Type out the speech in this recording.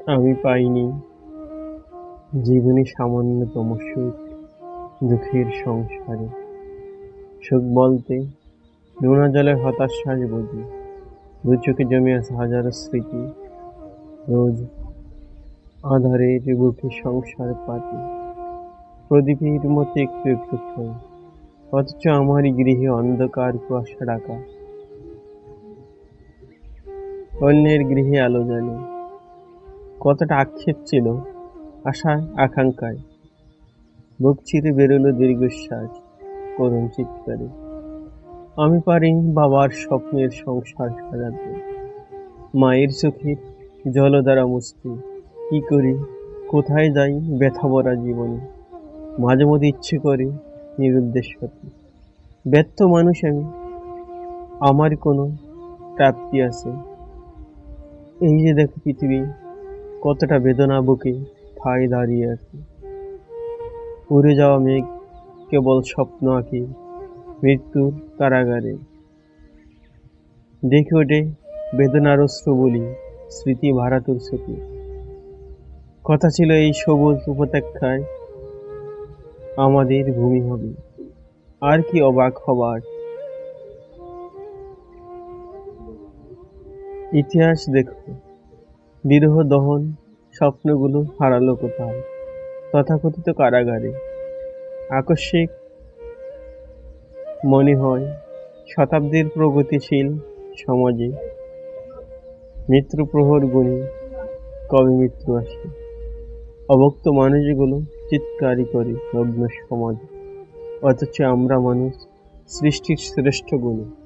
আমি পাইনি জীবনে সামান্যতম সুখ দুঃখের সংসারে। সুখ বলতে নোনা জলের হতাশ্বাস বুঝি, দু চোখে জমে আছে হাজারো স্মৃতি। রোজ আধারের বুকে সংসার পাতি, প্রদীপের মতো একটু একটু ক্ষয়, অথচ আমারই গৃহে অন্ধকার কুয়াশা ঢাকা। অন্যের গৃহে আলো জ্বলে, কতটা আক্ষেপ ছিল আশায় আকাঙ্ক্ষায়। বুক চিরে বেরোলো দীর্ঘশ্বাস, করুণ চিৎকারে। আমি পারিনি বাবার স্বপ্নের সংসার সাজাতে, মায়ের চোখের জলধারা মুছতে। কি করি, কোথায় যাই ব্যথা ভরা জীবনে। মাঝে মধ্যে ইচ্ছে করে নিরুদ্দেশ হতে। ব্যর্থ মানুষ আমি, আমার কোনো প্রাপ্তি আছে? এই যে দেখো পৃথিবী কতটা বেদনা বুকে ঠায় দাঁড়িয়ে আছে। উড়ে যাওয়া মেঘ কেবল স্বপ্ন আঁকে মৃত্যুর কারাগারে। দেখে ওঠে বেদনার অশ্রু বলি, স্মৃতি ভারাতুর স্মৃতি। কথা ছিল এই সবুজ উপত্যকায় আমাদের ভূমি হবে। আর কি অবাক হবার! ইতিহাস দেখো, বিরহ দহন স্বপ্নগুলো হারালো কোথায়, তথাকথিত কারাগারে। আকস্মিক মনে হয় শতাব্দীর প্রগতিশীল সমাজে মৃত্যু প্রহর গুণে কবে মৃত্যু আসে। অভুক্ত মানুষগুলো চিৎকারই করে নগ্ন সমাজ, অথচ আমরা মানুষ সৃষ্টির শ্রেষ্ঠ গুণে।